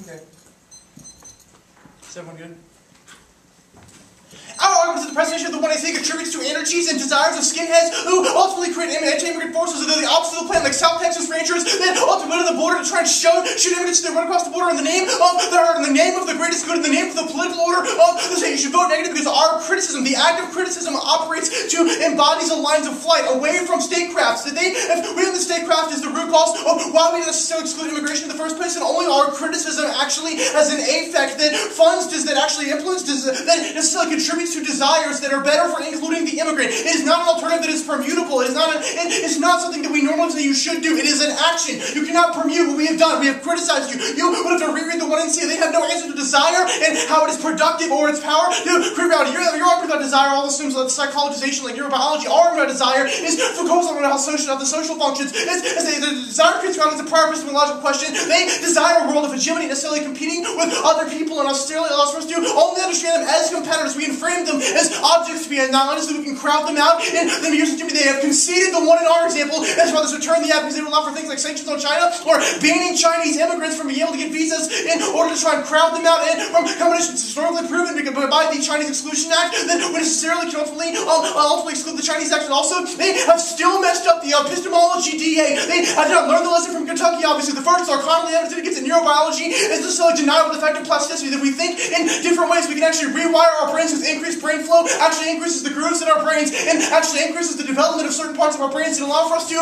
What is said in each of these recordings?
Okay. Is everyone good? Our argument is the presentation of the one I think contributes to energies and desires of skinheads who ultimately create anti-immigrant forces that are the opposite of the plan, like South Texas Rangers that ultimately went to the border to try and shoot immigrants that run across the border in the name of the greatest good, in the name of the political order of the state. You should vote negative because our criticism, the act of criticism, operates to embodies the lines of flight away from statecrafts. If we have the statecraft is the root cause of why we necessarily exclude immigration in the first place, and only our criticism actually has an effect that funds, that actually influence, that necessarily contributes to desires that are better for including the immigrant. It is not an alternative that is permutable. It's not something that we normally say you should do. It is an action. You cannot permute what we have done. We have criticized you. You would have to reread the one and see they have no answer to desire and how it is productive or its power to create reality. Your argument about desire all assumes that psychologization, like neurobiology. Our argument about desire is Foucault's argument about how the social functions. The desire creates reality is a prior epistemological question. They desire a world of hegemony, necessarily competing with other people, and necessarily allows for us to only understand them as competitors. We frame them as objects to be analyzed so we can crowd them out and then use it to be. They have conceded the one in our example as well as return the app because they would allow for things like sanctions on China or banning Chinese immigrants from being able to get visas in order to try and crowd them out, and from combinations historically proven by the Chinese Exclusion Act that we necessarily can ultimately exclude the Chinese Act. And also they have still messed up the epistemology DA. They did not learn the lesson from Kentucky. Obviously the first are commonly evidence that it gets in neurobiology is this deniable effect of plasticity, that we think in different ways. We can actually rewire our brains with increased brain flow, actually increases the grooves in our brains, and actually increases the development of certain parts of our brains and allow for us to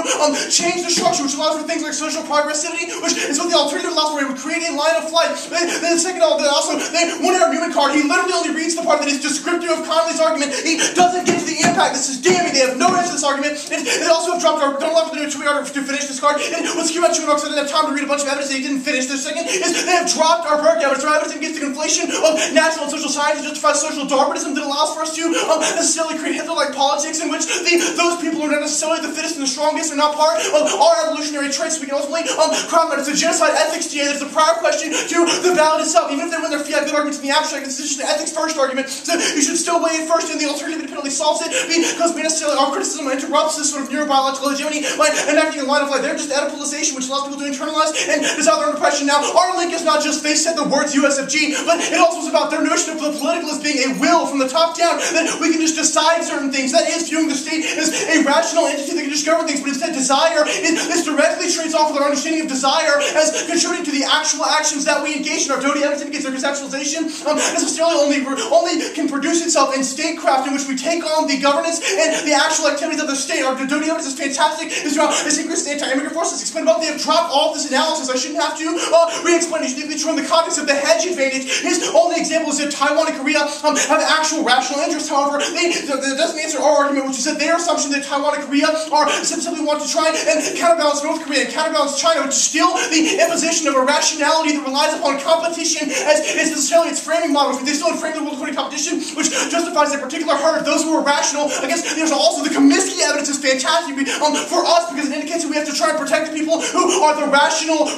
change the structure, which allows for things like social progressivity, which is what the alternative allows for. It would create a line of flight. Then the second, also, one in our Newman card, he literally only reads the part that is descriptive of Conley's argument. He doesn't get to the impact. This is damning. They have no answer to this argument. And they also have dropped our, don't allow for the tweet order to finish this card. And what's cute about Chewin because I didn't have time to read a bunch of evidence that he didn't finish. The second is they have dropped our Burke evidence. Our evidence against the conflation of natural and social science to justify social Darwinism that allows for us to necessarily create Hitler-like politics in which those people who are not necessarily the fittest and the strongest are not part of our evolutionary traits. We can ultimately crowd them. It's a genocide ethics DA. There's a prior question to the ballot itself. Even if they win their fiat good arguments in the abstract, it's just an ethics first argument. So you should still weigh it first, and the alternative independently solves it because we necessarily our criticism interrupts this sort of neurobiological hegemony by enacting a line of life. They're just Oedipalization, which allows people to internalize and dissolve their own oppression. Now, our link is not just they said the words USFG, but it also is about their notion of the political as being a will from the top down, that we can just decide certain things. That is viewing the state as a rational entity that can just govern things, but instead desire this directly trades off with our understanding of desire as contributing to the actual actions that we engage in. Our Doty evidence indicates their conceptualization necessarily only can produce itself in statecraft, in which we take on the governance and the actual activities of the state. Our Doty evidence is fantastic. It's increased anti-immigrant forces. Explain about they have dropped all of this analysis. I shouldn't have to re-explain it. You need to true in the context of the hedge advantage. His only example is that Taiwan and Korea have actual rational interests. However, that doesn't answer our argument, which is that their assumption that Taiwan and Korea are simply want to try and counterbalance North Korea and counterbalance China, which is still the imposition of a rationality that relies upon competition as necessarily its framing model. They still frame the world according to competition, which justifies a particular herd, those who are rational. I guess there's also the Comiskey evidence is fantastic for us because it indicates that we have to try and protect the people who are the rational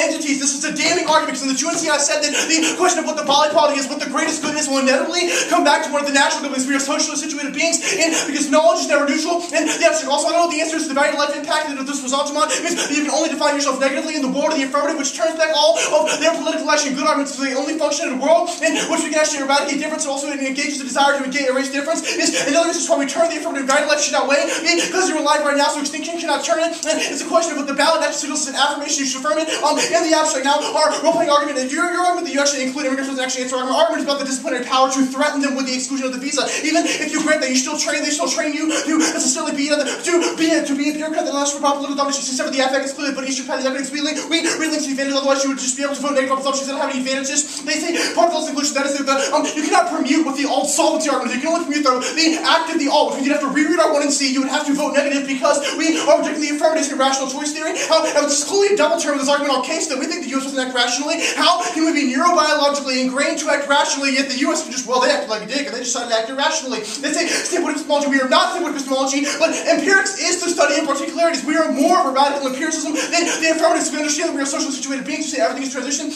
entities. This is a damning argument because in the UNCI said that the question of what the body politic is, what the greatest good is, will inevitably come back to one of the natural good. We are socially situated beings, and because knowledge is never neutral, and the abstract. Also, I don't know what the answer is to the value of life impact that this was on means that you can only define yourself negatively in the world of the affirmative, which turns back all of their political action good arguments to the only function in the world in which we can actually eradicate difference, and also it engages the desire to erase difference. Is another reason why we turn the affirmative value of life should outweigh because you're alive right now, so extinction cannot turn it. And it's a question of what the ballot actually signals as an affirmation. You should affirm it in the abstract. Now, our role-playing argument, your argument that you actually include immigrants doesn't actually answer our argument is about the disciplinary power to threaten them with the exclusion of the visa. Even if you grant that, they still train you to necessarily be a bureaucrat that allows for political domination. Except for the affect excluded, but Eastern Party evidence we relink to the advantage. Otherwise, you would just be able to vote negative on assumptions that don't have any advantages. They say part of those inclusion that is you cannot permute with the alt solvency argument. You can only permute the act of the alt, which you'd have to reread our 1 and C. You would have to vote negative because we are rejecting the affirmative rational choice theory. This is clearly a double term of this argument on case that we think the U.S. doesn't act rationally. How can we be neurobiologically ingrained to act rationally, yet the U.S. can just, well, they acted like a dick and they decided to act irrationally? They say standpoint epistemology. We are not standpoint epistemology, but empirics is the study of particularities. We are more of a radical empiricism than the affirmatives. We understand that we are socially situated beings. You say everything is transition.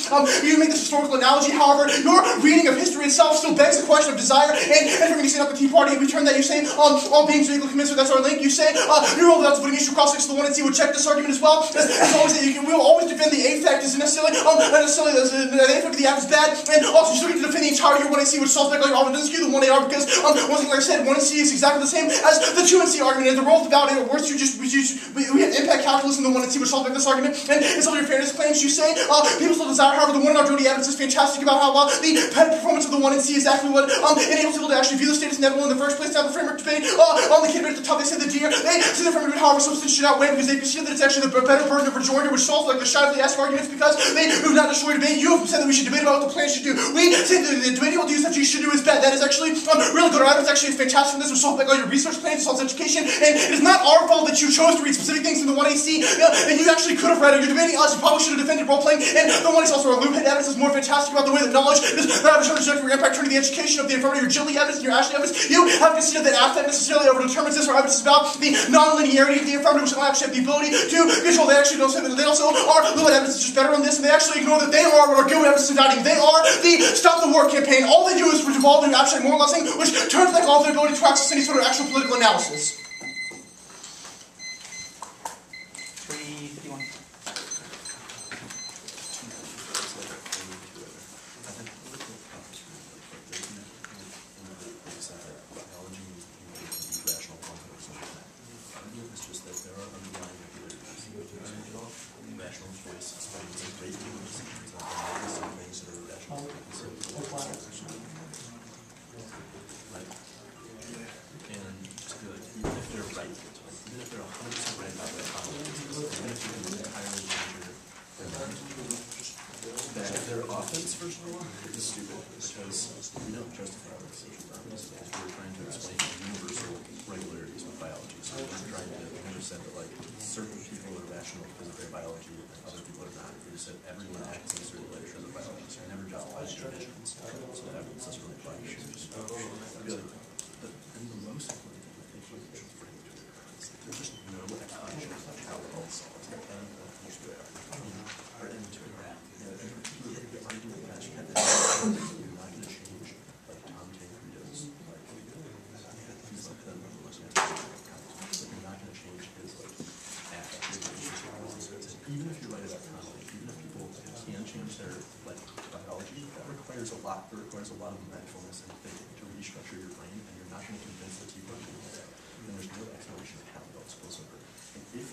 You make this historical analogy. However, your reading of history itself still begs the question of desire. And if you're going to set up the Tea Party and we that, you say all beings are equal commensurate. That's our link. You say neural that's putting issue cross-sex to the 1 and C would check this argument as well. well. As always, we will always defend the A fact isn't necessarily the A fact of the app is bad, and also you still get to defend the entire your 1AC, which solves back all your argument. Doesn't skew the 1AR because one thing, like I said, 1AC is exactly the same as the 2NC argument. And the role of the validator works. We have impact calculus in the 1NC, which solves back this argument. And in some of your fairness claims, you say people still desire, however, the 1NR Jody evidence is fantastic about how the pet performance of the 1NC is exactly what enables people to actually view the status inevitable in the first place. To have the framework debate on the kid at the top, they say the deer. They say the framework, however, substance should outweigh because they perceive that it's actually the better version of rejoinder, which solves like the Shively ask arguments because they do not destroy debate. You have said that we should debate about what the plan should do. We say that the debating what the USFG should do is bad. That is actually really good. Our evidence actually is fantastic from this. We solve like all your research plans, it solves education, and it is not our fault that you chose to read specific things in the 1AC, and you actually could have read it. You're debating us. You probably should have defended role playing, and the 1AC also our loophead evidence is more fantastic about the way that knowledge is not a for your impact turning the education of the affirmative, your Gilly evidence, and your Ashley evidence. You have considered that affect necessarily over determines this. Our evidence is about the non-linearity of the affirmative, which will actually have the ability to control. They actually don't say that they also are loophead evidence is just better on this, and they actually ignore that they are what our Gilly evidence is doubting. They are the Stop the War campaign. All they do is devolve into abstract moralizing, which turns back off their ability to access any sort of actual political analysis. 351. Their offense, first of all, is stupid because we don't justify our decision problems. We're trying to explain universal regularities with biology. So we're trying to understand that like certain people are rational because of their biology and other people are not. We just said everyone acts in certain ways because of biology. So we never justify traditions. So that evidence doesn't really apply. And the most important thing I think we should bring to it is that there's just no explanation of how it all solves. And the argument that you're not going to change like Tom Tancredo's like he's like the most but you're not going to change his like affect. Even if you're right about conflict, even if people can change their like biology, that requires a lot. It requires a lot of mindfulness and thinking to restructure your brain, and you're not going to convince the people to do that. And there's no explanation of how it all spills over. And if it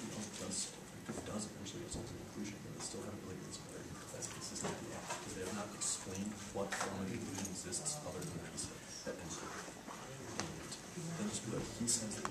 does eventually result in conclusion, then it's still have really good very that's consistent with the act because they have not explained what form of conclusion exists other than peace. That ends it. And then just be like, he says that